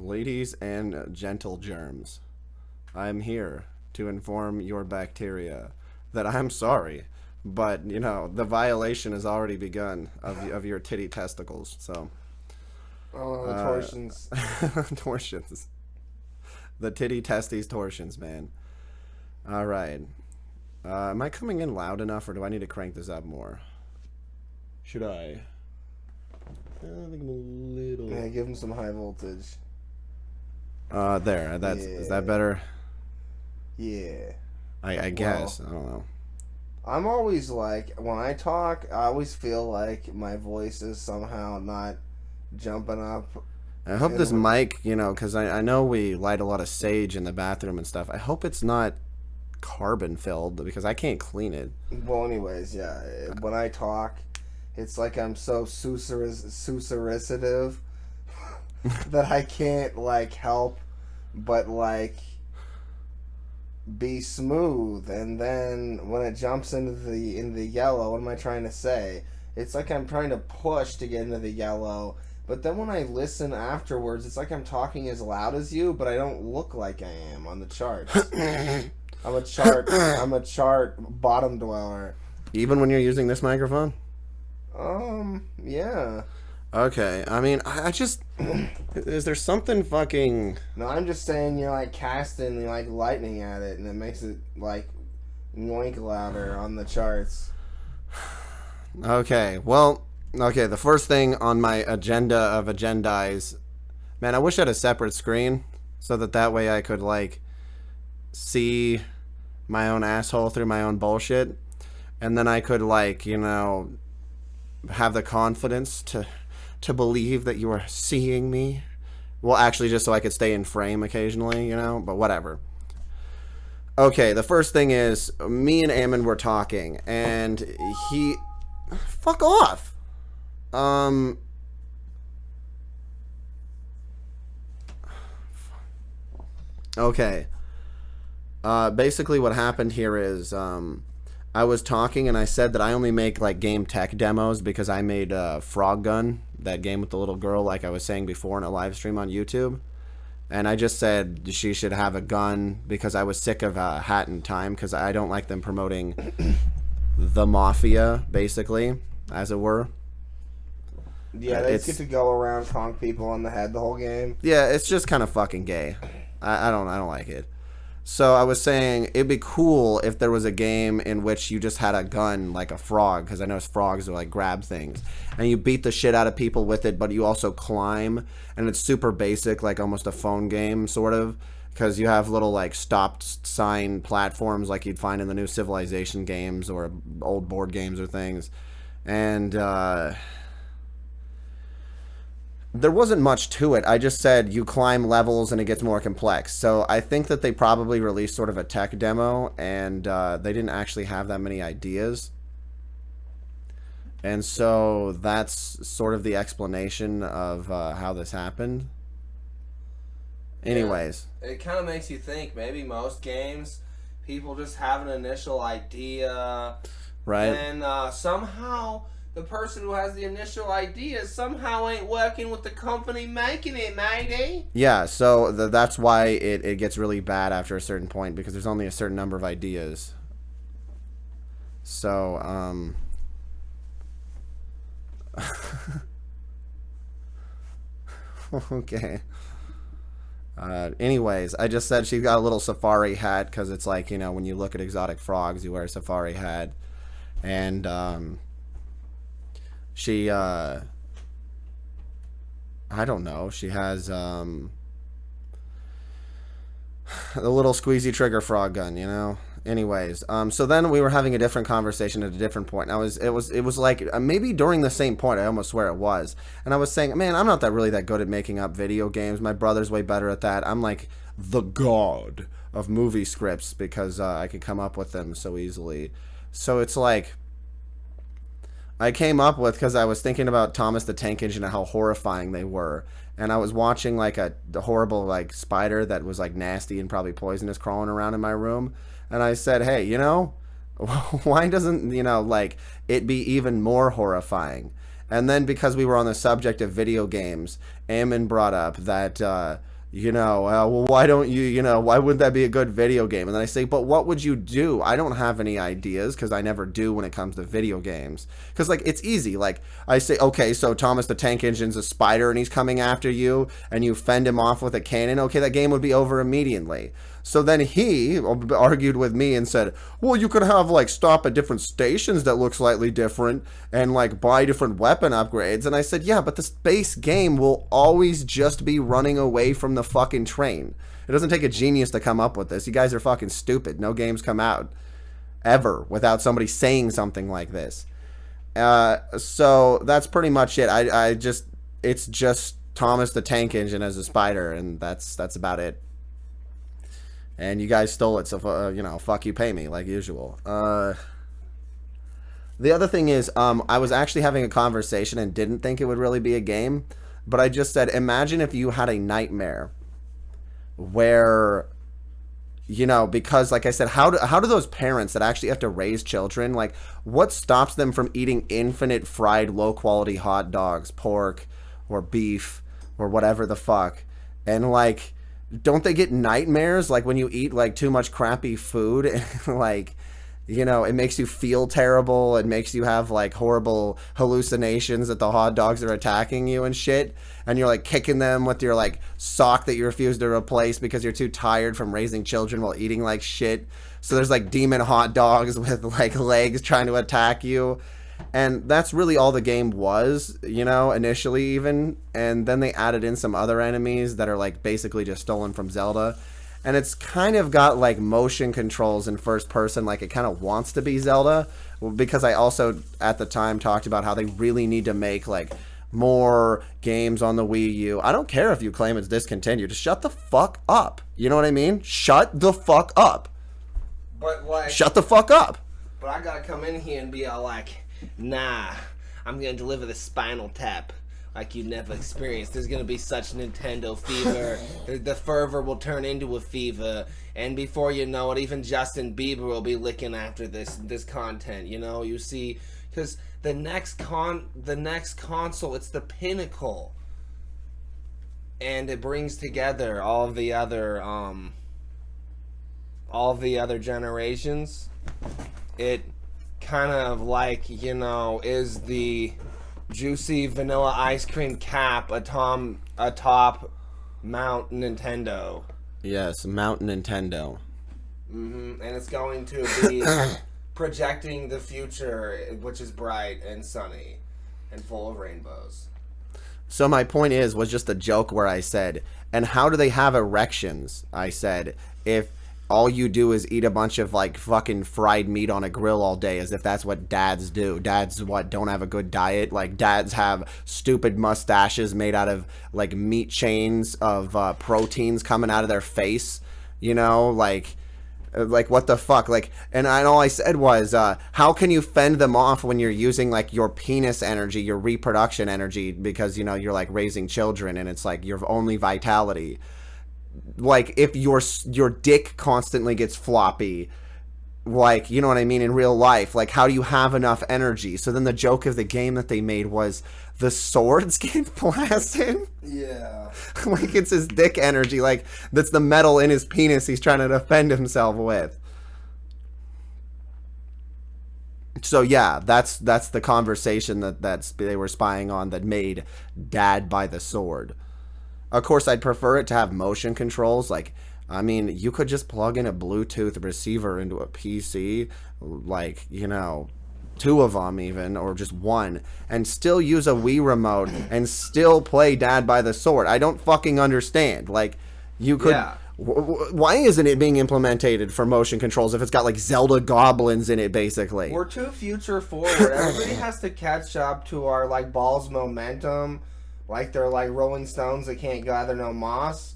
Ladies and gentle germs, I'm here to inform your bacteria that I'm sorry, but the violation has already begun of your titty testicles. So, Oh, the torsions. torsions, the titty testes torsions, man. All right. Am I coming in loud enough, or do I need to crank this up more? Should I? I think I'm a little. Yeah, give him some high voltage. There. Is that better? Yeah. I guess. I don't know. I'm always like, when I talk, I always feel like my voice is somehow not jumping up. I hope this mic, because I know we light a lot of sage in the bathroom and stuff. I hope it's not carbon filled because I can't clean it. Well, anyways, yeah. When I talk, it's like I'm so susuricitive that I can't, help but, be smooth. And then when it jumps into the yellow, what am I trying to say? It's like I'm trying to push to get into the yellow. But then when I listen afterwards, it's like I'm talking as loud as you, but I don't look like I am on the charts. I'm a chart bottom dweller. Even when you're using this microphone? Yeah. Okay. I mean, I just... Is there something fucking... No, I'm just saying you're, casting, lightning at it, and it makes it, yoink louder on the charts. Okay. Well, the first thing on my agenda of agendais... Man, I wish I had a separate screen so that way I could, see my own asshole through my own bullshit. And then I could, have the confidence to believe that you are seeing me. Well, actually, just so I could stay in frame occasionally, but whatever. Okay, the first thing is, me and Ammon were talking, and he... Fuck off! Okay. Basically what happened here is, I was talking and I said that I only make game tech demos because I made Frog Gun, that game with the little girl, like I was saying before in a live stream on YouTube. And I just said she should have a gun because I was sick of Hat in Time because I don't like them promoting the mafia, basically, as it were. Yeah, they just get to go around conk people on the head the whole game. Yeah, it's just kind of fucking gay. I don't like it. So I was saying it'd be cool if there was a game in which you just had a gun like a frog, because I know frogs are grab things, and you beat the shit out of people with it, but you also climb, and it's super basic, almost a phone game sort of, because you have little stop sign platforms like you'd find in the new Civilization games or old board games or things, and there wasn't much to it. I just said you climb levels and it gets more complex. So I think that they probably released sort of a tech demo and they didn't actually have that many ideas. And so that's sort of the explanation of how this happened. Anyways. Yeah, it kind of makes you think maybe most games, people just have an initial idea. Right. And somehow... the person who has the initial idea somehow ain't working with the company making it, matey. Yeah, so that's why it gets really bad after a certain point, because there's only a certain number of ideas. So, okay. Anyways, I just said she got a little safari hat, because it's when you look at exotic frogs, you wear a safari hat. And, she, I don't know. She has, the little squeezy trigger frog gun, Anyways, so then we were having a different conversation at a different point. And it was maybe during the same point, I almost swear it was. And I was saying, man, I'm not really that good at making up video games. My brother's way better at that. I'm the god of movie scripts because I could come up with them so easily. So it's I came up with, because I was thinking about Thomas the Tank Engine and how horrifying they were. And I was watching a horrible spider that was nasty and probably poisonous crawling around in my room. And I said, hey, why doesn't, it be even more horrifying? And then because we were on the subject of video games, Eamon brought up that, well, why don't you, why wouldn't that be a good video game? And then I say, but what would you do? I don't have any ideas because I never do when it comes to video games. Because, like, it's easy. Like, I say, okay, so Thomas the Tank Engine's a spider and he's coming after you and you fend him off with a cannon. Okay, that game would be over immediately. So then he argued with me and said, well, you could have, like, stop at different stations that look slightly different and, like, buy different weapon upgrades. And I said, yeah, but the base game will always just be running away from the fucking train. It doesn't take a genius to come up with this. You guys are fucking stupid. No games come out ever without somebody saying something like this. So that's pretty much it. It's just Thomas the Tank Engine as a spider, and that's about it. And you guys stole it, so, fuck you, pay me, like usual. The other thing is, I was actually having a conversation and didn't think it would really be a game, but I just said, imagine if you had a nightmare where, because, like I said, how do those parents that actually have to raise children, like, what stops them from eating infinite fried, low-quality hot dogs, pork, or beef, or whatever the fuck, and, like, don't they get nightmares, like, when you eat, like, too much crappy food, and, like, it makes you feel terrible, it makes you have, like, horrible hallucinations that the hot dogs are attacking you and shit, and you're, like, kicking them with your, like, sock that you refuse to replace because you're too tired from raising children while eating like shit, so there's, like, demon hot dogs with, like, legs trying to attack you. And that's really all the game was, initially even. And then they added in some other enemies that are, like, basically just stolen from Zelda. And it's kind of got, like, motion controls in first person, like it kind of wants to be Zelda. Because I also, at the time, talked about how they really need to make, like, more games on the Wii U. I don't care if you claim it's discontinued. Just shut the fuck up. You know what I mean? Shut the fuck up. But, like... Shut the fuck up. But I gotta come in here and be all like... Nah, I'm gonna deliver the Spinal Tap like you never experienced. There's gonna be such Nintendo fever. The fervor will turn into a fever, and before you know it, even Justin Bieber will be licking after this content. You see, because the next console, it's the pinnacle, and it brings together all of the other generations. It kind of like, is the juicy vanilla ice cream cap atop Mount Nintendo. Yes, Mount Nintendo. And it's going to be projecting the future, which is bright and sunny and full of rainbows. So my point was just a joke where I said, and how do they have erections? I said, if all you do is eat a bunch of, like, fucking fried meat on a grill all day, as if that's what dads do. Dads, don't have a good diet? Like, dads have stupid mustaches made out of, like, meat chains of proteins coming out of their face, like, what the fuck? Like, and all I said was, how can you fend them off when you're using, like, your penis energy, your reproduction energy, because, you're, like, raising children, and it's, like, your only vitality. Like, if your dick constantly gets floppy, like, you know what I mean, in real life, like, how do you have enough energy? So then the joke of the game that they made was the swords get blasted. Yeah. Like, it's his dick energy, like, that's the metal in his penis he's trying to defend himself with. So yeah, that's the conversation that they were spying on that made Dad buy the sword. Of course, I'd prefer it to have motion controls. Like, I mean, you could just plug in a Bluetooth receiver into a PC, like, 2 of them even, or just 1, and still use a Wii remote and still play Dad by the Sword. I don't fucking understand. Like, you could... Yeah. Why isn't it being implemented for motion controls if it's got, like, Zelda goblins in it, basically? We're too future forward. Everybody has to catch up to our, like, ball's momentum. Like they're like Rolling Stones that can't gather no moss.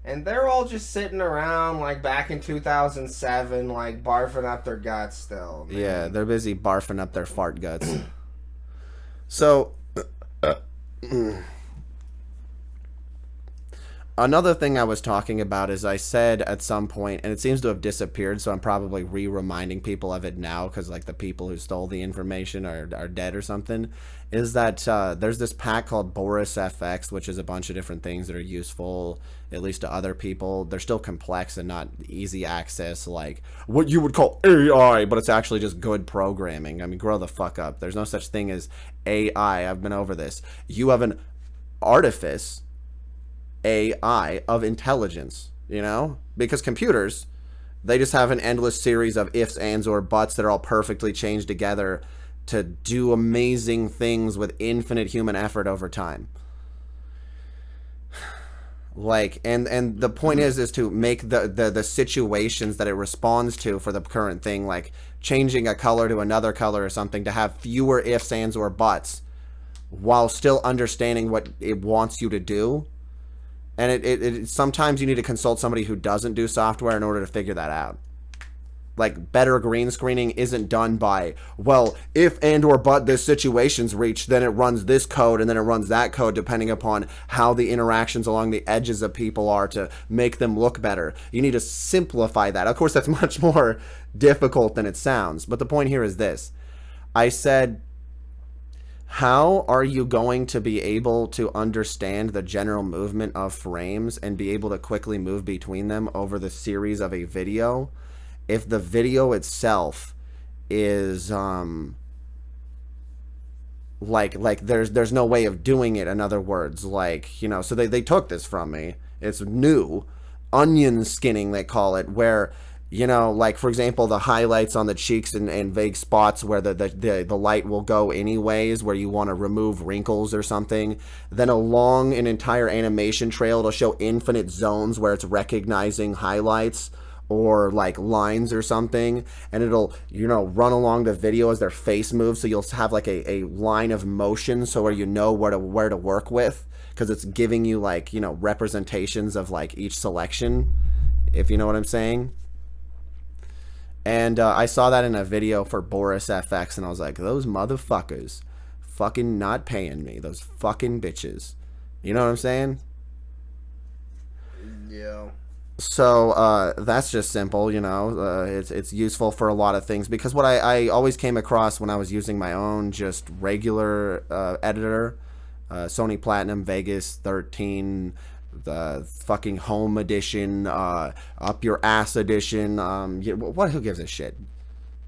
And they're all just sitting around like back in 2007, like barfing up their guts still. Man. Yeah, they're busy barfing up their fart guts. So, Another thing I was talking about is I said at some point, and it seems to have disappeared, so I'm probably reminding people of it now because like the people who stole the information are dead or something, is that there's this pack called Boris FX, which is a bunch of different things that are useful, at least to other people. They're still complex and not easy access, like what you would call AI, but it's actually just good programming. I mean, grow the fuck up. There's no such thing as AI. I've been over this. You have an artifice AI of intelligence, you know? Because computers, they just have an endless series of ifs, ands, or buts that are all perfectly changed together to do amazing things with infinite human effort over time. Like, and the point is to make the situations that it responds to for the current thing, like changing a color to another color or something, to have fewer ifs, ands, or buts while still understanding what it wants you to do. And it sometimes you need to consult somebody who doesn't do software in order to figure that out. Like, better green screening isn't done by, well, if and or but this situation's reached, then it runs this code and then it runs that code depending upon how the interactions along the edges of people are to make them look better. You need to simplify that. Of course, that's much more difficult than it sounds. But the point here is this. I said, how are you going to be able to understand the general movement of frames and be able to quickly move between them over the series of a video if the video itself is like there's no way of doing it? In other words, like, you know, so they took this from me. It's new onion skinning, they call it, where, you know, like, for example, the highlights on the cheeks and vague spots where the light will go anyways, where you want to remove wrinkles or something. Then along an entire animation trail, it'll show infinite zones where it's recognizing highlights or like lines or something, and it'll, you know, run along the video as their face moves, so you'll have like a line of motion, so where you know where to work with, because it's giving you, like, you know, representations of like each selection, if you know what I'm saying. And I saw that in a video for Boris FX, and I was like, those motherfuckers fucking not paying me. Those fucking bitches. You know what I'm saying? Yeah. So that's just simple, you know. It's useful for a lot of things, because what I always came across when I was using my own just regular editor, Sony Platinum Vegas 13, the fucking home edition, up your ass edition, what, who gives a shit?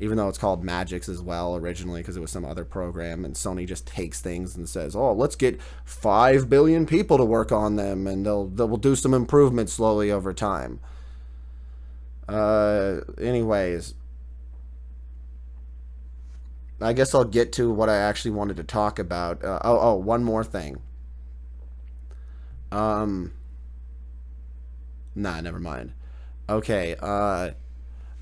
Even though it's called Magix as well originally, because it was some other program, and Sony just takes things and says, oh, let's get 5 billion people to work on them, and they'll do some improvements slowly over time. Anyways, I guess I'll get to what I actually wanted to talk about. One more thing. Nah, never mind. Okay,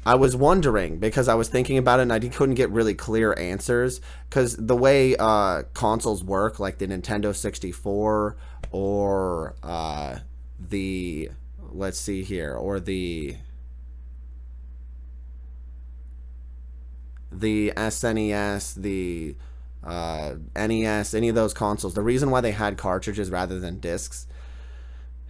I was wondering, because I was thinking about it and I couldn't get really clear answers, because the way consoles work, like the Nintendo 64 or the, let's see here, or the SNES, the NES, any of those consoles, the reason why they had cartridges rather than discs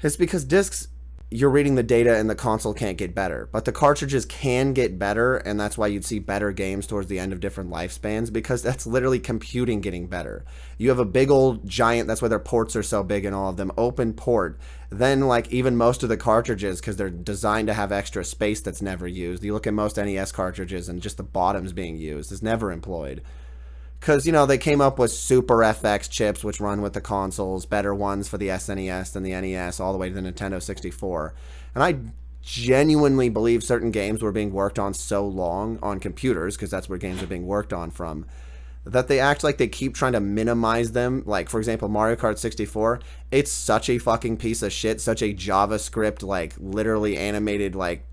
is because discs, you're reading the data and the console can't get better, but the cartridges can get better, and that's why you'd see better games towards the end of different lifespans, because that's literally computing getting better. You have a big old giant, that's why their ports are so big and all of them, open port. Then, like, even most of the cartridges, because they're designed to have extra space that's never used. You look at most NES cartridges and just the bottom's being used. It's never employed. Because, you know, they came up with Super FX chips, which run with the consoles, better ones for the SNES than the NES, all the way to the Nintendo 64. And I genuinely believe certain games were being worked on so long on computers, because that's where games are being worked on from, that they act like they keep trying to minimize them. Like, for example, Mario Kart 64, it's such a fucking piece of shit, such a JavaScript, like, literally animated, like,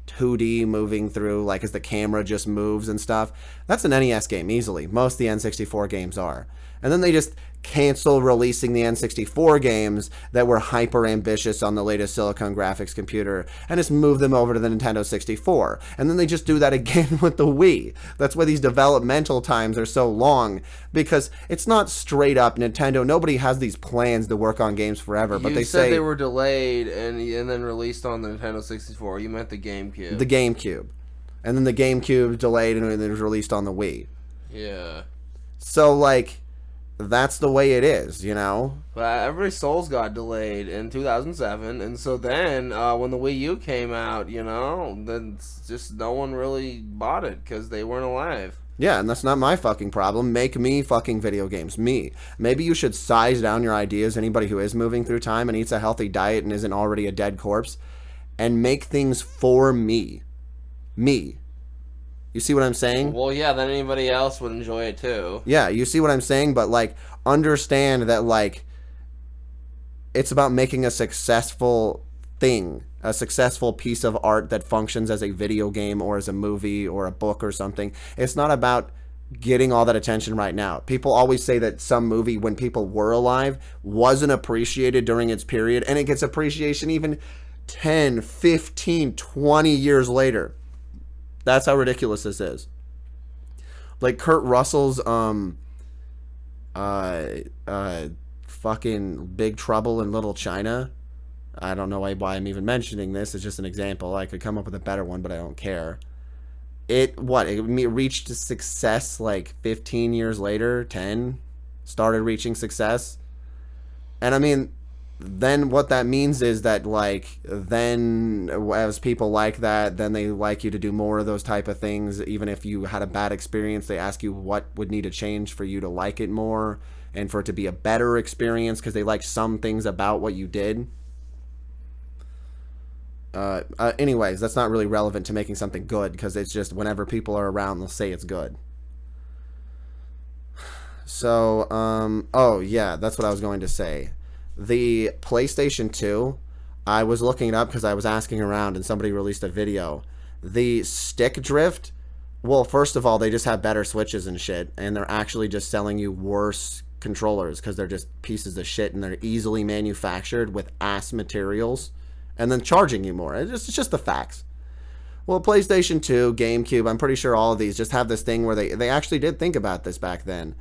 2D moving through, like, as the camera just moves and stuff. That's an NES game easily. Most of the N64 games are. And then they just cancel releasing the N64 games that were hyper ambitious on the latest Silicon graphics computer and just move them over to the Nintendo 64. And then they just do that again with the Wii. That's why these developmental times are so long, because it's not straight up Nintendo. Nobody has these plans to work on games forever, but they say they were delayed and then released on the Nintendo 64. You meant the GameCube. The GameCube. And then the GameCube delayed and it was released on the Wii. Yeah. So, like, that's the way it is, you know? But everybody's Souls got delayed in 2007, and so then when the Wii U came out, you know, then just no one really bought it because they weren't alive. Yeah, and that's not my fucking problem. Make me fucking video games. Me. Maybe you should size down your ideas, anybody who is moving through time and eats a healthy diet and isn't already a dead corpse, and make things for me. Me. You see what I'm saying? Well, yeah, then anybody else would enjoy it too. Yeah, you see what I'm saying? But, like, understand that, like, it's about making a successful thing, a successful piece of art that functions as a video game or as a movie or a book or something. It's not about getting all that attention right now. People always say that some movie, when people were alive, wasn't appreciated during its period, and it gets appreciation even 10, 15, 20 years later. That's how ridiculous this is. Like Kurt Russell's fucking Big Trouble in Little China. I don't know why I'm even mentioning this. It's just an example. I could come up with a better one, but I don't care. It reached success like 15 years later, 10, started reaching success. And I mean, then what that means is that, like, then as people like that, then they like you to do more of those type of things. Even if you had a bad experience, they ask you what would need to change for you to like it more and for it to be a better experience because they like some things about what you did. Anyways, that's not really relevant to making something good because it's just whenever people are around, they'll say it's good. So, oh yeah, that's what I was going to say. The PlayStation 2, I was looking it up because I was asking around and somebody released a video. The stick drift, well, first of all, they just have better switches and shit, and they're actually just selling you worse controllers because they're just pieces of shit and they're easily manufactured with ass materials and then charging you more. It's just the facts. Well, PlayStation 2, GameCube, I'm pretty sure all of these just have this thing where they actually did think about this back then.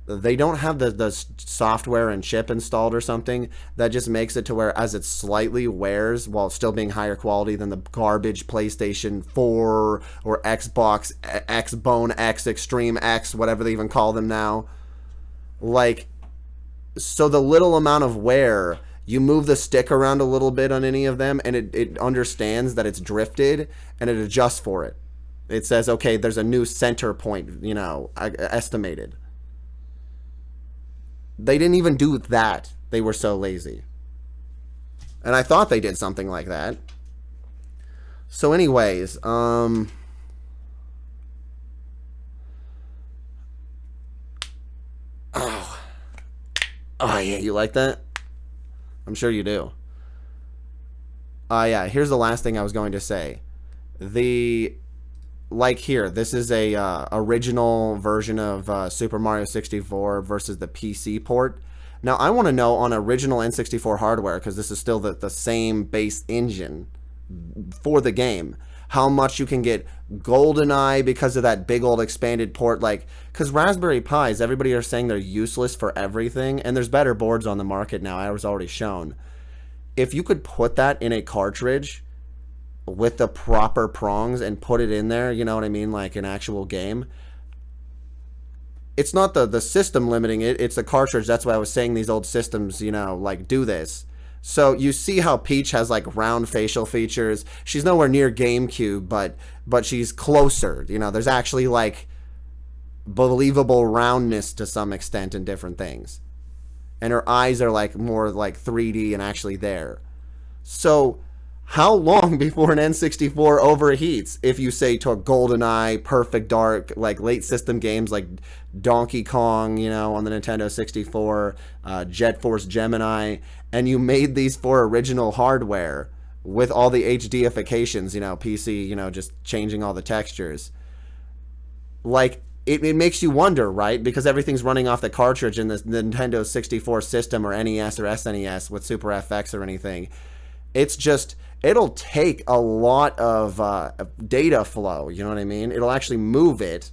They don't have the software and chip installed or something that just makes it to where as it slightly wears while still being higher quality than the garbage PlayStation 4 or Xbox X-Bone X, Extreme X, whatever they even call them now. Like, so the little amount of wear, you move the stick around a little bit on any of them and it understands that it's drifted and it adjusts for it. It says, okay, there's a new center point, you know, estimated. They didn't even do that. They were so lazy. And I thought they did something like that. So anyways, oh yeah, you like that? I'm sure you do. Yeah, here's the last thing I was going to say. Like here, this is a original version of Super Mario 64 versus the PC port. Now, I want to know on original N64 hardware, because this is still the same base engine for the game, how much you can get GoldenEye because of that big old expanded port. Like, because Raspberry Pis, everybody are saying they're useless for everything, and there's better boards on the market now. I was already shown. If you could put that in a cartridge with the proper prongs and put it in there, you know what I mean, like an actual game, it's not the system limiting it, it's the cartridge. That's why I was saying these old systems, you know, like do this. So you see how Peach has like round facial features. She's nowhere near GameCube, but she's closer. You know, there's actually like believable roundness to some extent in different things. And her eyes are like more like 3D and actually there. So how long before an N64 overheats if you say to a GoldenEye, Perfect Dark, like late system games like Donkey Kong, you know, on the Nintendo 64, Jet Force Gemini, and you made these for original hardware with all the HDifications, you know, PC, you know, just changing all the textures. Like, it makes you wonder, right? Because everything's running off the cartridge in the Nintendo 64 system or NES or SNES with Super FX or anything. It's just, it'll take a lot of data flow, you know what I mean? It'll actually move it,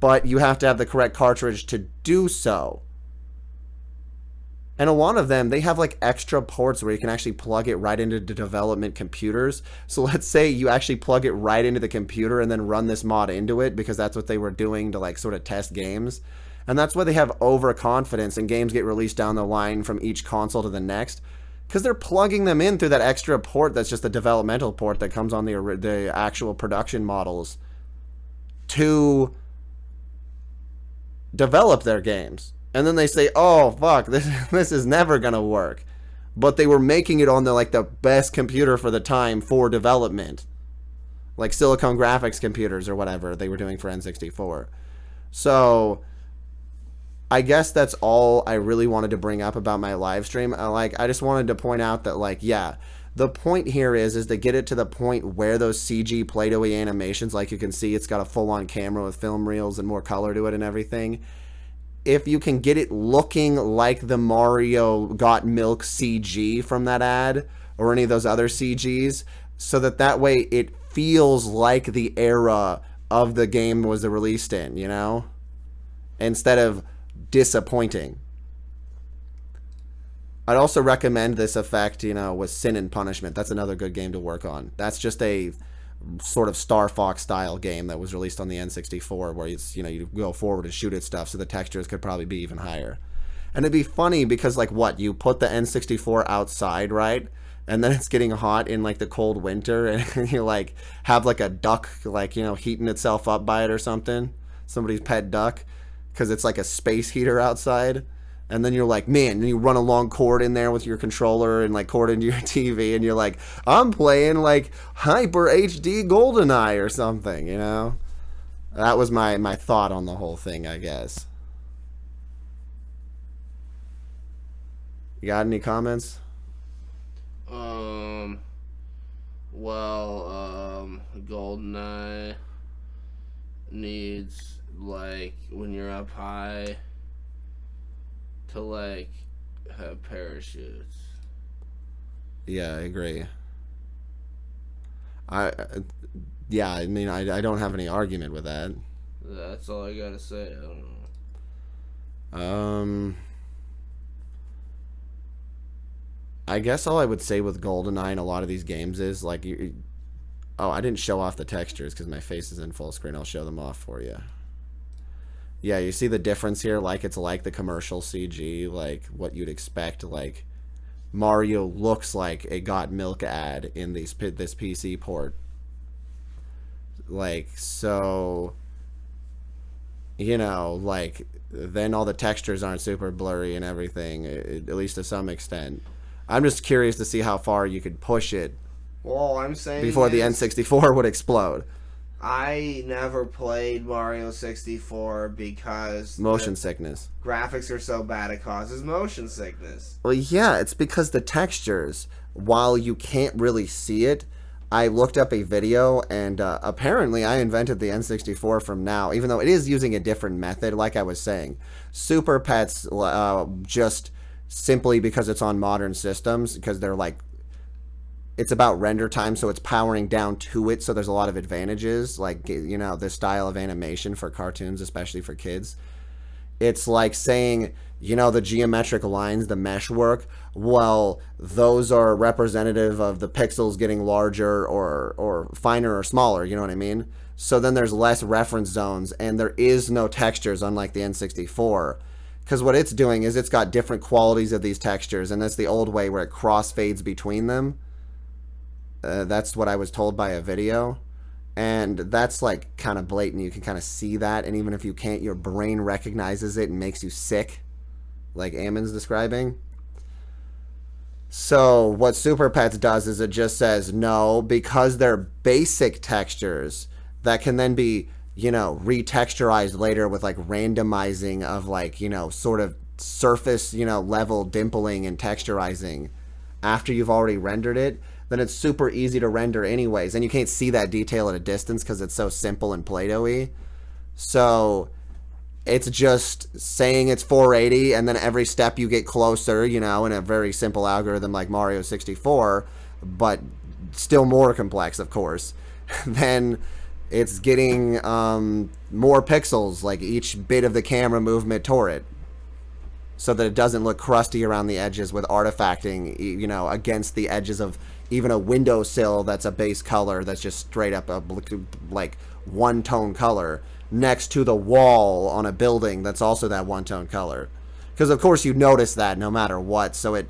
but you have to have the correct cartridge to do so. And a lot of them, they have like extra ports where you can actually plug it right into the development computers. So let's say you actually plug it right into the computer and then run this mod into it, because that's what they were doing to like sort of test games. And that's why they have overconfidence and games get released down the line from each console to the next, because they're plugging them in through that extra port that's just the developmental port that comes on the actual production models to develop their games. And then they say, oh, fuck, this is never going to work. But they were making it on the best computer for the time for development. Like Silicon Graphics computers or whatever they were doing for N64. So I guess that's all I really wanted to bring up about my live stream. I just wanted to point out that, yeah, the point here is to get it to the point where those CG Play-Doh-y animations, like you can see, it's got a full-on camera with film reels and more color to it and everything. If you can get it looking like the Mario Got Milk CG from that ad or any of those other CGs, so that way it feels like the era of the game was released in, you know, instead of disappointing. I'd also recommend this effect, with Sin and Punishment. That's another good game to work on. That's just a sort of Star Fox style game that was released on the N64, where you go forward and shoot at stuff, so the textures could probably be even higher. And it'd be funny because you put the N64 outside, right? And then it's getting hot in the cold winter, and you have a duck heating itself up by it or something, somebody's pet duck, because it's like a space heater outside. And then you're like, man, and you run a long cord in there with your controller and cord into your TV, and you're like, I'm playing Hyper HD GoldenEye or something, That was my thought on the whole thing, I guess. You got any comments? GoldenEye needs, when you're up high, to have parachutes. Yeah, I agree. I don't have any argument with that. That's all I gotta say. I don't know. I guess all I would say with GoldenEye and a lot of these games is I didn't show off the textures because my face is in full screen. I'll show them off for you. Yeah, you see the difference here? It's like the commercial CG, what you'd expect. Mario looks like a Got Milk ad in this PC port. So, then all the textures aren't super blurry and everything, at least to some extent. I'm just curious to see how far you could push it. All I'm saying before the N64 would explode. I never played Mario 64 because motion sickness. Graphics are so bad it causes motion sickness. Well, yeah, it's because the textures, while you can't really see it, I looked up a video, and apparently I invented the N64 from now, even though it is using a different method, like I was saying. Superpets, just simply because it's on modern systems, because they're it's about render time, so it's powering down to it, so there's a lot of advantages, this style of animation for cartoons, especially for kids. It's like saying, the geometric lines, the mesh work, well, those are representative of the pixels getting larger or finer or smaller, you know what I mean? So then there's less reference zones, and there is no textures, unlike the N64. Because what it's doing is it's got different qualities of these textures, and that's the old way where it crossfades between them. That's what I was told by a video, and that's kind of blatant. You can kind of see that, and even if you can't, your brain recognizes it and makes you sick, like Ammon's describing. So what Super Pets does is it just says no, because they're basic textures that can then be retexturized later with randomizing of sort of surface level dimpling and texturizing after you've already rendered it. Then it's super easy to render anyways, and you can't see that detail at a distance because it's so simple and Play-Doh-y. So it's just saying it's 480, and then every step you get closer, in a very simple algorithm like Mario 64, but still more complex, of course. Then it's getting more pixels, like each bit of the camera movement toward it, so that it doesn't look crusty around the edges with artifacting, against the edges of even a windowsill that's a base color that's just straight up a like one-tone color next to the wall on a building that's also that one-tone color. Because, of course, you notice that no matter what, so it,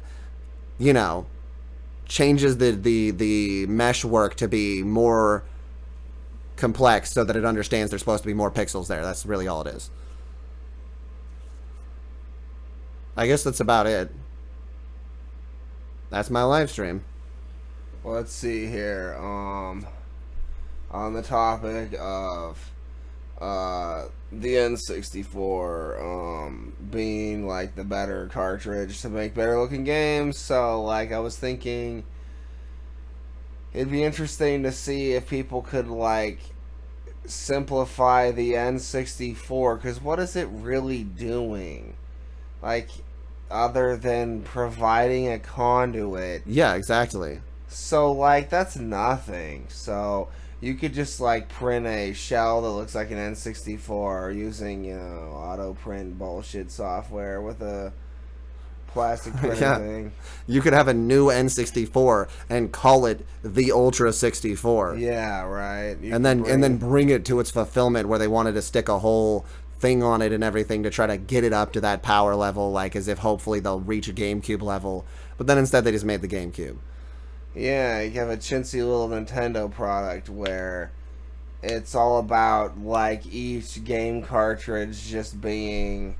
changes the mesh work to be more complex so that it understands there's supposed to be more pixels there. That's really all it is. I guess that's about it. That's my live stream. Well, let's see here. On the topic of the N64 being like the better cartridge to make better looking games, so like I was thinking it'd be interesting to see if people could like simplify the N64, because what is it really doing? Like, other than providing a conduit. Yeah, exactly. So, like, that's nothing. So, you could just, like, print a shell that looks like an N64 using, auto print bullshit software with a plastic printing thing. You could have a new N64 and call it the Ultra 64. Yeah, right. And then bring it to its fulfillment where they wanted to stick a whole thing on it and everything to try to get it up to that power level, like as if hopefully they'll reach a GameCube level. But then instead they just made the GameCube. Yeah, you have a chintzy little Nintendo product where it's all about like each game cartridge just being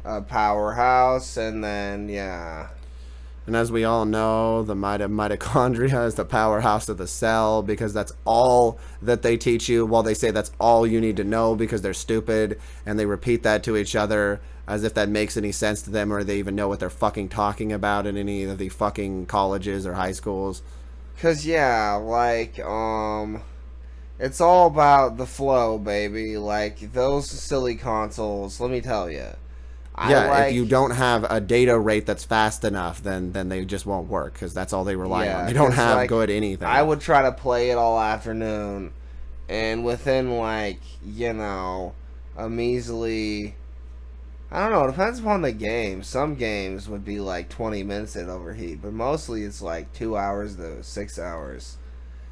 a powerhouse, and then And as we all know, the mitochondria is the powerhouse of the cell, because that's all that they teach you. Well, they say that's all you need to know because they're stupid, and they repeat that to each other as if that makes any sense to them, or they even know what they're fucking talking about in any of the fucking colleges or high schools. 'Cause it's all about the flow, baby. Like, those silly consoles, let me tell you. If you don't have a data rate that's fast enough, then they just won't work, because that's all they rely on. They don't have good anything. I would try to play it all afternoon, and within, a measly... I don't know, it depends upon the game. Some games would be like 20 minutes at overheat, but mostly it's like 2 hours to 6 hours.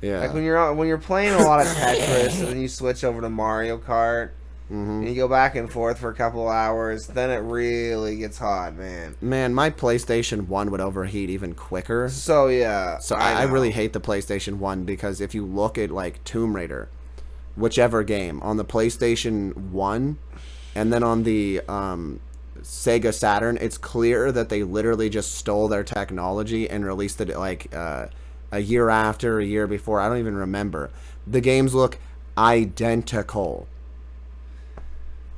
Yeah. Like when you're playing a lot of Tetris and then you switch over to Mario Kart, and you go back and forth for a couple of hours, then it really gets hot, man. Man, my PlayStation 1 would overheat even quicker. So, yeah. So I really hate the PlayStation 1, because if you look at, like, Tomb Raider, whichever game, on the PlayStation 1, and then on the Sega Saturn, it's clear that they literally just stole their technology and released it, like, a year after, a year before. I don't even remember. The games look identical.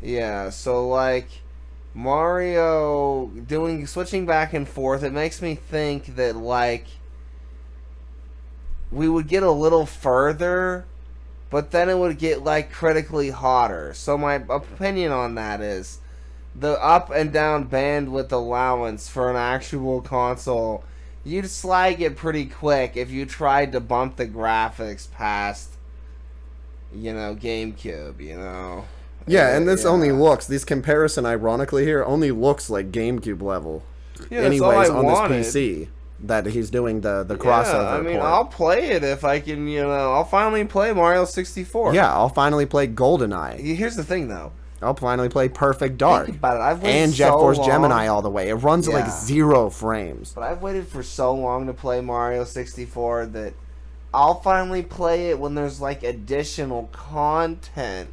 Yeah, so like Mario switching back and forth, it makes me think that like we would get a little further, but then it would get like critically hotter. So my opinion on that is the up and down bandwidth allowance for an actual console, you'd slag it pretty quick if you tried to bump the graphics past, GameCube, Yeah, and this only looks, this comparison, ironically here, only looks like GameCube level. Yeah, anyways, on this PC, that he's doing the crossover I mean, port. I'll play it if I can, I'll finally play Mario 64. Yeah, I'll finally play GoldenEye. Here's the thing, though. I'll finally play Perfect Dark. Think about it. I've waited and Jet so Force long. Gemini all the way. It runs at like Yeah. 0 frames. But I've waited for so long to play Mario 64 that I'll finally play it when there's, like, additional content.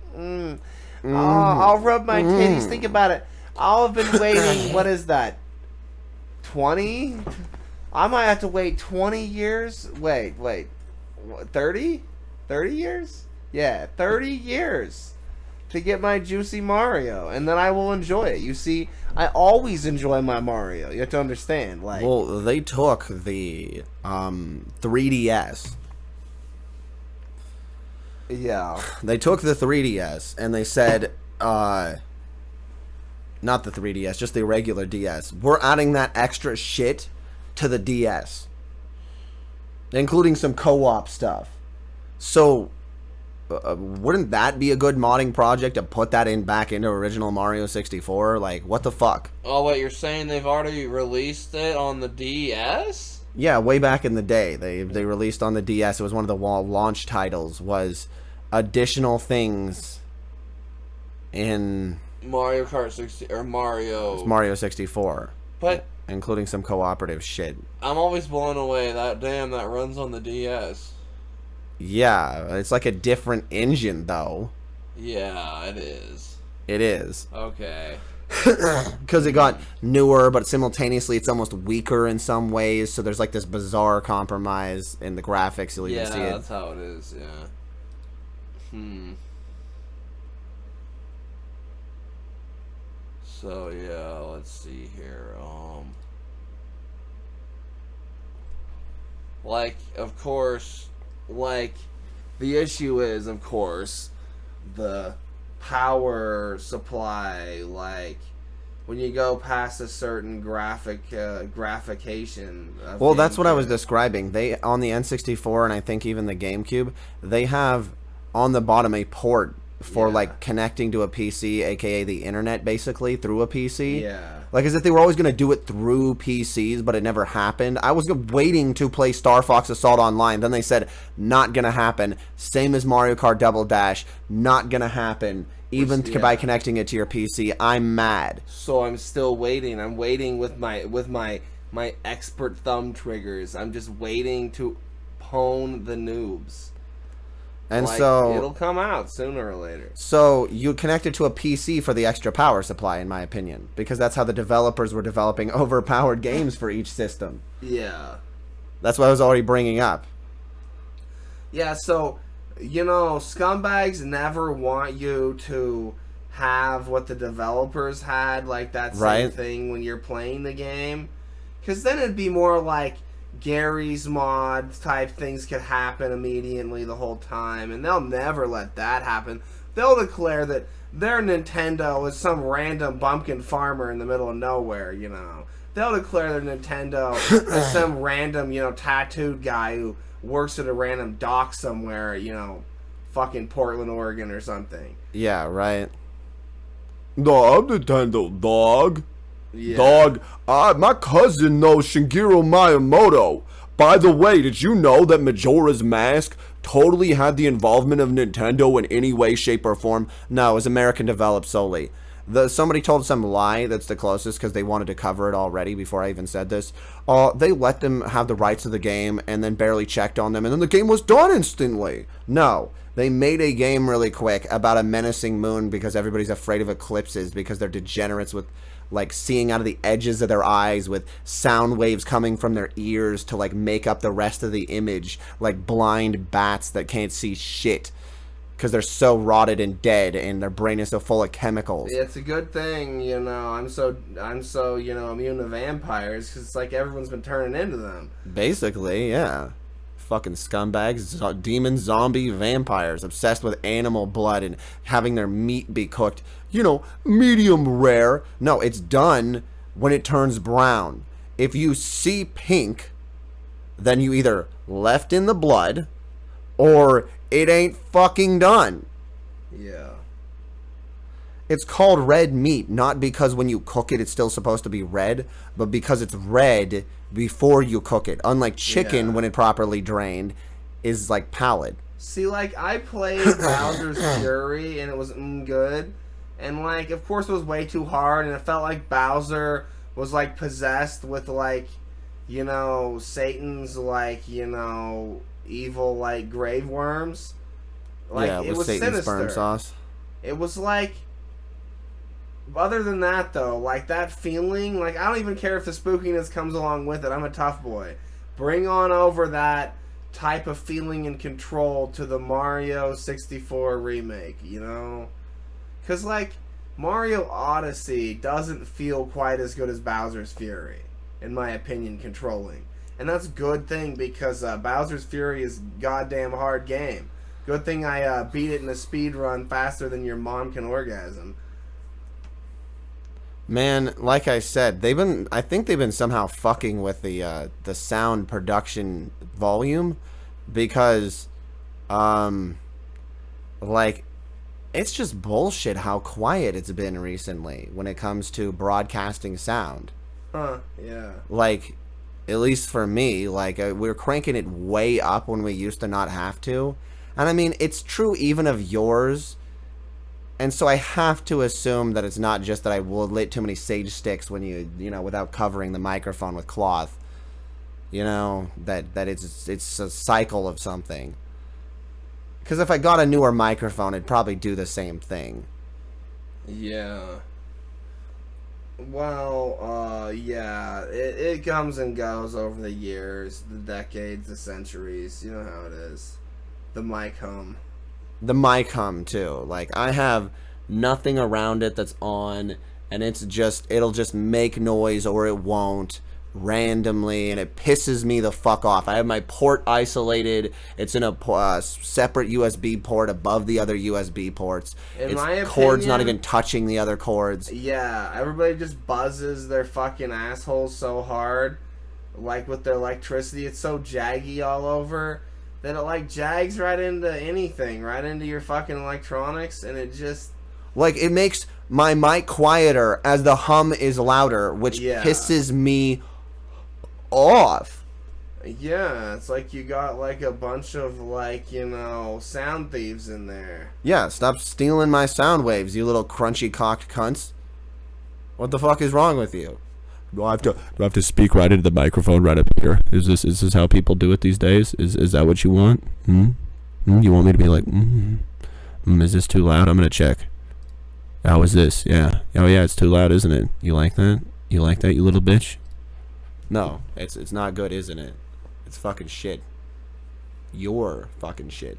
I'll rub my titties. Think about it. I'll have been waiting, what is that, 20? I might have to wait 20 years? Wait, 30? 30 years? Yeah, 30 years to get my juicy Mario, and then I will enjoy it. You see, I always enjoy my Mario. You have to understand. Like, Well, they took the 3DS. Yeah. They took the 3DS and they said, not the 3DS, just the regular DS. We're adding that extra shit to the DS, including some co-op stuff. So, wouldn't that be a good modding project to put that in back into original Mario 64? Like, what the fuck? Oh, wait, you're saying they've already released it on the DS? Yeah, way back in the day, they released on the DS. It was one of the launch titles. Was additional things in Mario Kart 60 or Mario. Mario 64, But including some cooperative shit. I'm always blown away that that runs on the DS. Yeah, it's like a different engine though. Yeah, it is. It is. Okay. Because it got newer, but simultaneously it's almost weaker in some ways. So there's like this bizarre compromise in the graphics. You'll even see it. Yeah, that's how it is. Yeah. So yeah, let's see here. Like, of course, like the issue is, of course, the power supply. Like, when you go past a certain graphication. Well, that's what I was describing. They, on the N64 and I think even the GameCube, they have on the bottom a port for like connecting to a PC, aka the internet, basically through a PC. Yeah. Like, as if they were always going to do it through PCs, but it never happened. I was waiting to play Star Fox Assault Online. Then they said, not going to happen. Same as Mario Kart Double Dash. Not going to happen. Even by connecting it to your PC. I'm mad. So I'm still waiting. I'm waiting with my expert thumb triggers. I'm just waiting to pwn the noobs. And like, so it'll come out sooner or later. So you connect it to a PC for the extra power supply, in my opinion, because that's how the developers were developing overpowered games for each system. Yeah. That's what I was already bringing up. Yeah, so, you know, scumbags never want you to have what the developers had, like that same thing when you're playing the game. Because then it'd be more like Gary's mod type things could happen immediately the whole time, and they'll never let that happen. They'll declare that their Nintendo is some random bumpkin farmer in the middle of nowhere, you know. They'll declare their Nintendo as some random, you know, tattooed guy who works at a random dock somewhere, you know, fucking Portland, Oregon or something. Yeah, right. No, I'm Nintendo, dog. Yeah. Dog, my cousin knows Shigeru Miyamoto. By the way, did you know that Majora's Mask totally had the involvement of Nintendo in any way, shape, or form? No, it was American developed solely. Somebody told some lie that's the closest because they wanted to cover it already before I even said this. They let them have the rights of the game and then barely checked on them, and then the game was done instantly. No. They made a game really quick about a menacing moon because everybody's afraid of eclipses because they're degenerates with, like, seeing out of the edges of their eyes with sound waves coming from their ears to, like, make up the rest of the image, like blind bats that can't see shit because they're so rotted and dead and their brain is so full of chemicals. It's a good thing, you know, I'm so you know, immune to vampires because it's like everyone's been turning into them. Basically, yeah. Fucking scumbags, demon, zombie, vampires, obsessed with animal blood and having their meat be cooked, you know, medium rare. No, it's done when it turns brown. If you see pink, then you either left in the blood or it ain't fucking done. Yeah. It's called red meat, not because when you cook it, it's still supposed to be red, but because it's red before you cook it. Unlike chicken, when it properly drained, is like pallid. See, like, I played Bowser's Fury, and it was good. And, like, of course it was way too hard, and it felt like Bowser was, like, possessed with, like, you know, Satan's, like, you know, evil, like, grave worms. Like, yeah, it was Satan's sinister. sperm sauce. It was, like... Other than that, though, like, that feeling, like, I don't even care if the spookiness comes along with it. I'm a tough boy. Bring on over that type of feeling and control to the Mario 64 remake, you know? Because, like, Mario Odyssey doesn't feel quite as good as Bowser's Fury, in my opinion, controlling. And that's a good thing, because Bowser's Fury is a goddamn hard game. Good thing I beat it in a speed run faster than your mom can orgasm. Man, like I said, I think they've been somehow fucking with the sound production volume, because like, it's just bullshit how quiet it's been recently when it comes to broadcasting sound. Yeah. Like, at least for me, like, we're cranking it way up when we used to not have to. And I mean, it's true even of yours. And so I have to assume that it's not just that I will lit too many sage sticks when you know, without covering the microphone with cloth. You know, that it's a cycle of something. Because if I got a newer microphone, it'd probably do the same thing. Yeah. Well, yeah. It comes and goes over the years, the decades, the centuries. You know how it is. The mic hum. The mic hum, too. Like, I have nothing around it that's on, and it'll just make noise or it won't. Randomly, and it pisses me the fuck off. I have my port isolated. It's in a separate USB port above the other USB ports. In my opinion, cord's not even touching the other cords. Yeah, everybody just buzzes their fucking assholes so hard, like with their electricity. It's so jaggy all over that it like jags right into anything, right into your fucking electronics, and it just like, it makes my mic quieter as the hum is louder, which pisses me off. Yeah, it's like you got like a bunch of like, you know, sound thieves in there. Yeah, stop stealing my sound waves, you little crunchy cocked cunts. What the fuck is wrong with you? Do I have to speak right into the microphone right up here? Is this how people do it these days? Is that what you want? You want me to be like, is this too loud? I'm gonna check. How is this? Yeah. Oh yeah, it's too loud, isn't it? You like that? You like that, you little bitch? No, it's not good, isn't it? It's fucking shit. You're fucking shit.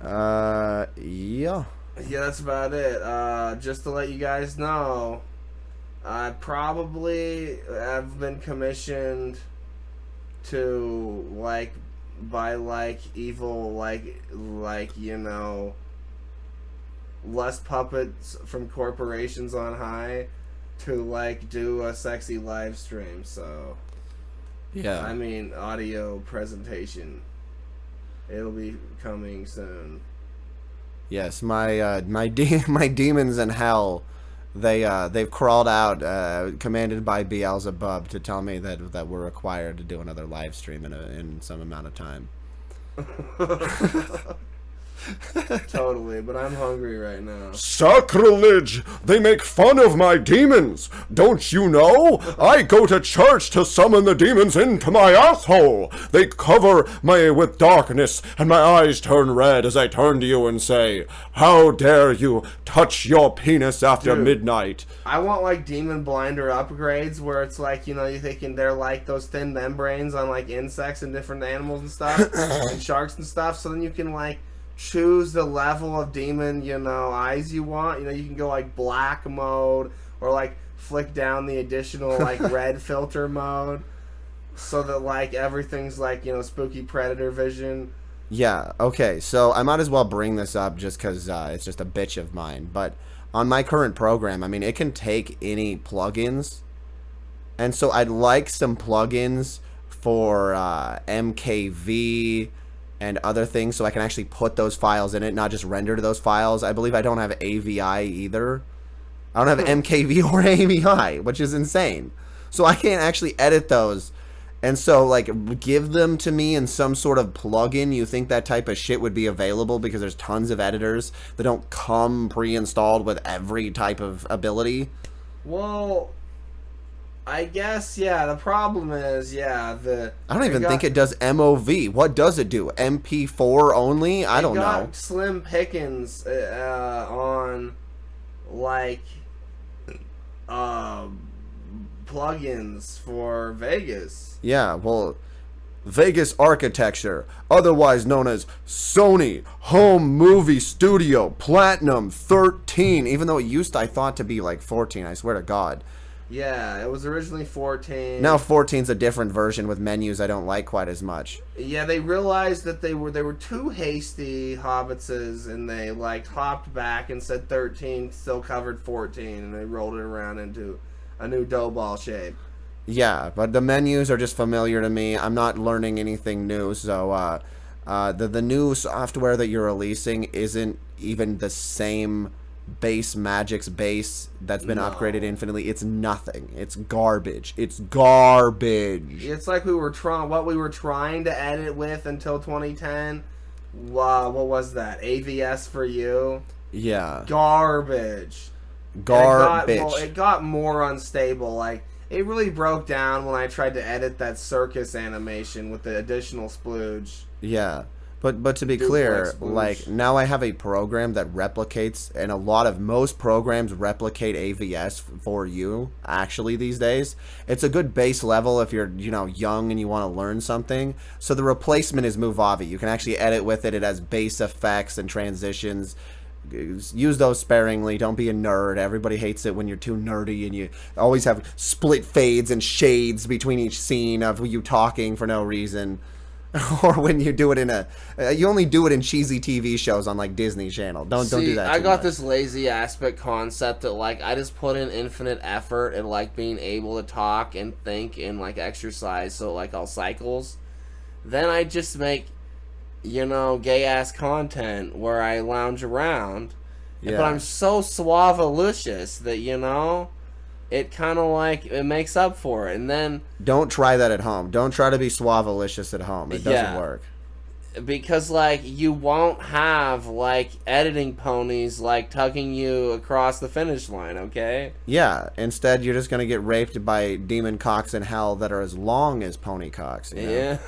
Yeah. Yeah, that's about it. Just to let you guys know, I probably have been commissioned to, like, by, like, evil, like, you know, lust puppets from corporations on high to, like, do a sexy live stream, so... Yeah. I mean, audio presentation. It'll be coming soon. Yes, my demons in hell, they've crawled out, commanded by Beelzebub, to tell me that we're required to do another live stream in some amount of time. Totally, but I'm hungry right now. Sacrilege! They make fun of my demons! Don't you know? I go to church to summon the demons into my asshole! They cover me with darkness, and my eyes turn red as I turn to you and say, how dare you touch your penis after midnight? I want, like, demon blinder upgrades where it's like, you know, you're thinking they're like those thin membranes on, like, insects and different animals and stuff, and sharks and stuff, so then you can, like, choose the level of demon, you know, eyes you want. You know, you can go like black mode or like flick down the additional like red filter mode so that like everything's like, you know, spooky predator vision. Yeah, okay, so I might as well bring this up just because it's just a bitch of mine. But on my current program, I mean, it can take any plugins. And so I'd like some plugins for MKV and other things, so I can actually put those files in it, not just render to those files. I believe I don't have AVI either. I don't have MKV or AVI, which is insane. So I can't actually edit those. And so, like, give them to me in some sort of plugin. You think that type of shit would be available because there's tons of editors that don't come pre-installed with every type of ability? Well, I guess, yeah, the problem is, yeah, I don't even think it does MOV. What does it do? MP4 only? I don't know. Slim pickings on, like, plugins for Vegas. Yeah, well, Vegas Architecture, otherwise known as Sony Home Movie Studio Platinum 13, even though it used to, I thought, to be like 14, I swear to God. Yeah, it was originally 14. Now 14's a different version with menus I don't like quite as much. Yeah, they realized that they were too hasty hobbitses, and they like hopped back and said 13 still covered 14, and they rolled it around into a new dough ball shape. Yeah, but the menus are just familiar to me. I'm not learning anything new, so the new software that you're releasing isn't even the same base Magic's base that's been upgraded infinitely. It's nothing. It's garbage. It's garbage. It's like what we were trying to edit with until 2010. Wow, what was that? AVS for you? Yeah. Garbage. Garbage. It got more unstable. Like, it really broke down when I tried to edit that circus animation with the additional splooge. Yeah. But to be clear, like, now I have a program that replicates, and most programs replicate AVS for you, actually, these days. It's a good base level if you're, young and you want to learn something. So the replacement is Movavi. You can actually edit with it. It has base effects and transitions. Use those sparingly. Don't be a nerd. Everybody hates it when you're too nerdy and you always have split fades and shades between each scene of you talking for no reason. Or when you do it you only do it in cheesy TV shows on like Disney Channel. Don't do that. I got this lazy aspect concept that like I just put in infinite effort and like being able to talk and think and like exercise, so like all cycles. Then I just make, gay ass content where I lounge around. Yeah. But I'm so suavelicious that it kind of like it makes up for it. And then don't try that at home. Don't try to be suavelicious at home. It doesn't work. Because like you won't have like editing ponies like tugging you across the finish line, okay? Yeah. Instead, you're just gonna get raped by demon cocks in hell that are as long as pony cocks. Yeah.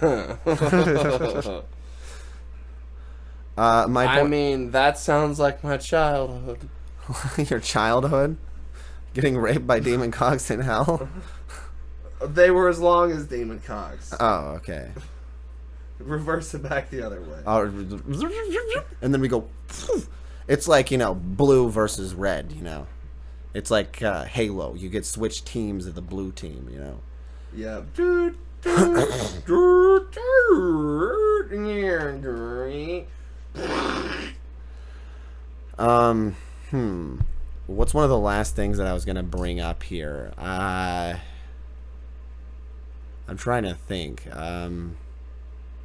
I mean, that sounds like my childhood. Your childhood? Getting raped by demon cocks in hell? They were as long as demon cocks. Oh, okay. Reverse it back the other way. And then we go. It's like, blue versus red, It's like Halo. You get switched teams of the blue team, Yeah. What's one of the last things that I was gonna bring up here? I'm trying to think.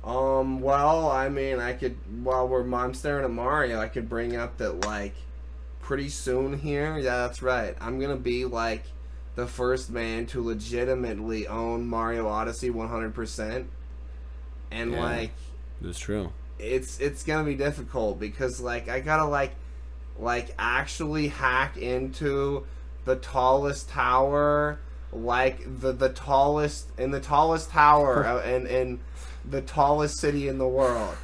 Well, I mean, I could, while I'm staring at Mario, I could bring up that, like, pretty soon here, yeah, that's right, I'm gonna be, like, the first man to legitimately own Mario Odyssey 100%. And, like... That's true. It's gonna be difficult, because, like, I gotta, like actually hack into the tallest tower, like the tallest tower in the tallest city in the world.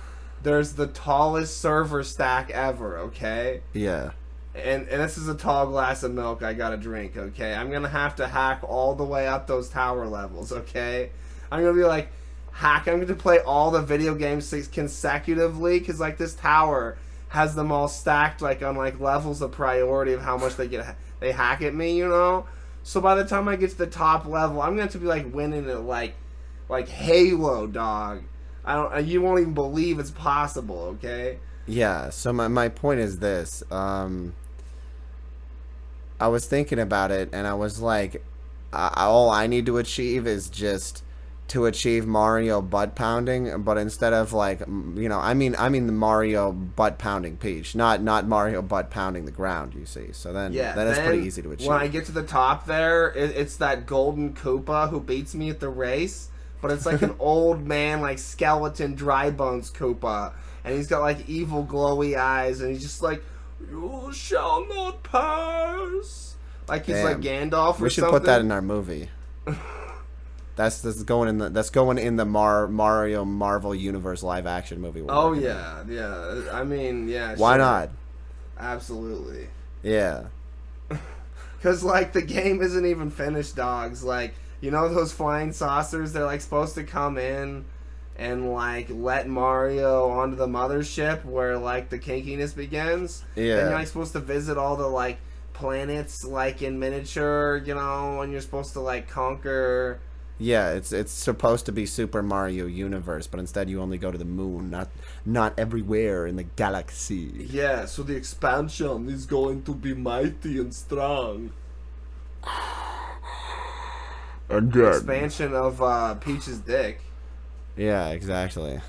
There's the tallest server stack ever, okay? Yeah. And this is a tall glass of milk I gotta drink, okay? I'm gonna have to hack all the way up those tower levels, okay? I'm gonna be like, I'm gonna play all the video games consecutively, because like this tower has them all stacked like on like levels of priority of how much they hack at me, So by the time I get to the top level, I'm going to be like winning it like Halo, dog. You won't even believe it's possible, okay? Yeah. So my point is this. I was thinking about it, and I was like, all I need to achieve is just to achieve Mario butt pounding, but instead of like, I mean the Mario butt pounding Peach, not Mario butt pounding the ground, you see. So then it's pretty easy to achieve. When I get to the top there, it's that golden Koopa who beats me at the race, but it's like an old man, like skeleton dry bones Koopa, and he's got like evil glowy eyes, and he's just like, you shall not pass. Like he's like Gandalf or something. We should put that in our movie. That's going in the Mario Marvel Universe live action movie. Yeah. I mean, yeah. Why not? Absolutely. Yeah. Because like the game isn't even finished, dogs. Like those flying saucers, they're like supposed to come in and like let Mario onto the mothership where like the kinkiness begins. Yeah. And you're like supposed to visit all the like planets like in miniature, you know, when you're supposed to like conquer. Yeah, it's supposed to be Super Mario universe, but instead you only go to the moon, not everywhere in the galaxy. Yeah, so the expansion is going to be mighty and strong. And then, Expansion of Peach's dick. Yeah, exactly.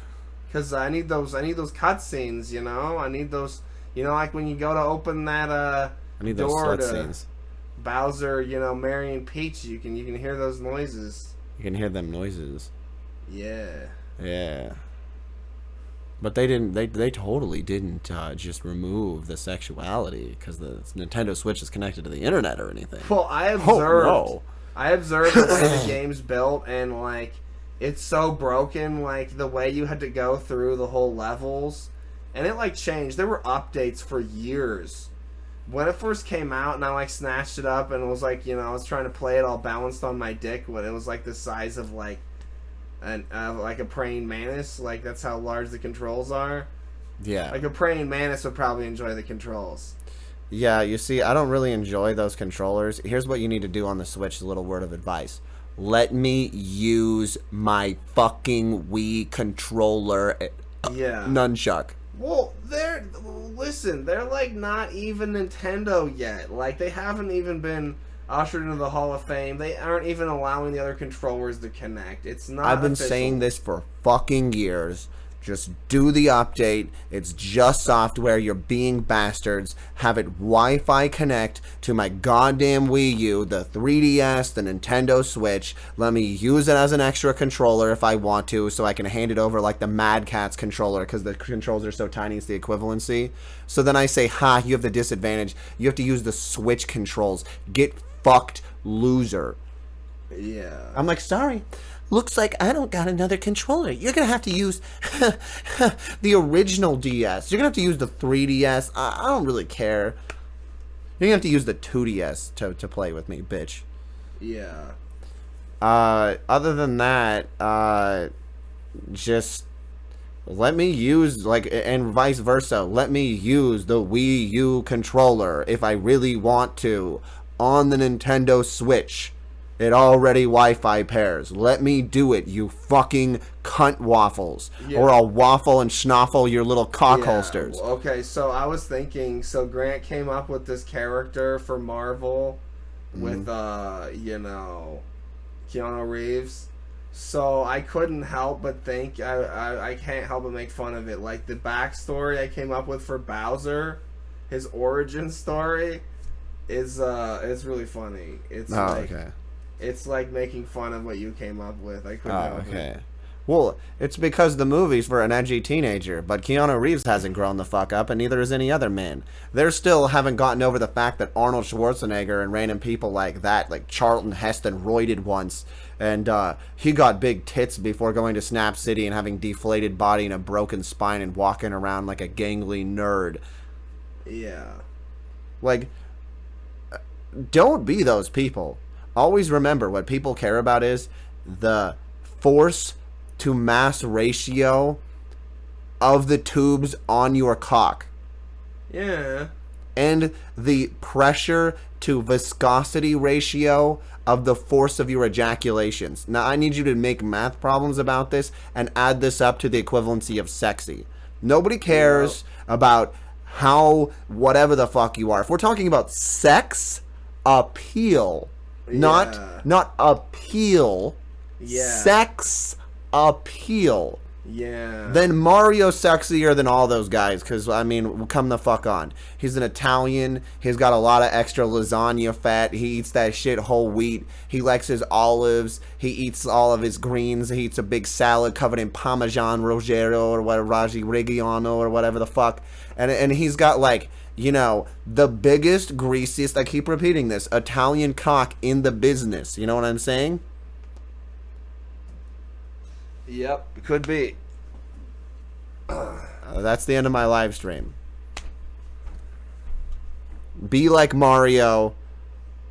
Cause I need those cutscenes, you know. I need those, you know, like when you go to open that I need those door slut to scenes. Bowser, you know, marrying Peach. You can hear those noises. You can hear them noises. Yeah. Yeah. But they didn't. They totally didn't just remove the sexuality because the Nintendo Switch is connected to the internet or anything. Well, I observed the way the game's built, and like it's so broken. Like the way you had to go through the whole levels, and it like changed. There were updates for years. When it first came out, and I like snatched it up, and it was like, you know, I was trying to play it all balanced on my dick when it was like the size of like like a praying mantis. Like that's how large the controls are. Yeah. Like a praying mantis would probably enjoy the controls. Yeah, you see, I don't really enjoy those controllers. Here's what you need to do on the Switch, a little word of advice. Let me use my fucking Wii controller Yeah. nunchuck. Well, they're like not even Nintendo yet. Like they haven't even been ushered into the Hall of Fame. They aren't even allowing the other controllers to connect. It's not. I've been official. saying this for fucking years. Just do the update. It's just software. You're being bastards. Have it Wi-Fi connect to my goddamn Wii U, the 3DS, the Nintendo Switch. Let me use it as an extra controller if I want to, so I can hand it over like the Mad Catz controller, because the controls are so tiny, it's the equivalency. So then I say, ha, you have the disadvantage. You have to use the Switch controls. Get fucked, loser. Yeah. I'm like, sorry. Looks like I don't got another controller. You're going to have to use the original DS. You're going to have to use the 3DS. I don't really care. You're going to have to use the 2DS to play with me, bitch. Yeah. Other than that, just let me use, like, and vice versa. Let me use the Wii U controller if I really want to on the Nintendo Switch. It already Wi-Fi pairs. Let me do it, you fucking cunt waffles. Yeah. Or I'll waffle and schnoffle your little cock holsters. Okay, so I was thinking, so Grant came up with this character for Marvel with, you know, Keanu Reeves. So I couldn't help but think, I can't help but make fun of it. Like the backstory I came up with for Bowser, his origin story, is really funny. It's okay. It's like making fun of what you came up with. I couldn't help Okay. it. Well, it's because the movie's for an edgy teenager, but Keanu Reeves hasn't grown the fuck up, and neither is any other man. They still haven't gotten over the fact that Arnold Schwarzenegger and random people like that, like Charlton Heston, roided once, and he got big tits before going to Snap City and having deflated body and a broken spine and walking around like a gangly nerd. Yeah. Like, don't be those people. Always remember, what people care about is the force to mass ratio of the tubes on your cock. Yeah. And the pressure to viscosity ratio of the force of your ejaculations. Now, I need you to make math problems about this and add this up to the equivalency of sexy. Nobody cares about how, whatever the fuck you are. If we're talking about sex appeal, not appeal, sex appeal, then Mario's sexier than all those guys, because, I mean, come the fuck on. He's an Italian, he's got a lot of extra lasagna fat, he eats that shit whole wheat, he likes his olives, he eats all of his greens, he eats a big salad covered in Parmesan Reggiano or whatever, Reggiano or whatever the fuck, and he's got, like, you know, the biggest, greasiest, I keep repeating this, Italian cock in the business. You know what I'm saying? Yep, could be. That's the end of my live stream. Be like Mario.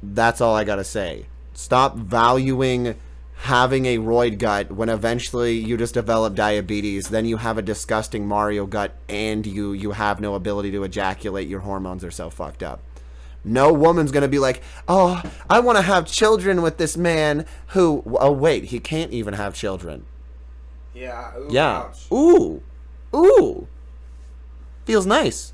That's all I gotta say. Stop valuing having a roid gut when eventually you just develop diabetes, then you have a disgusting Mario gut, and you have no ability to ejaculate. Your hormones are so fucked up. No woman's going to be like, oh, I want to have children with this man who, oh, wait, he can't even have children. Yeah. Ooh, Yeah. ouch. Ooh. Ooh. Feels nice.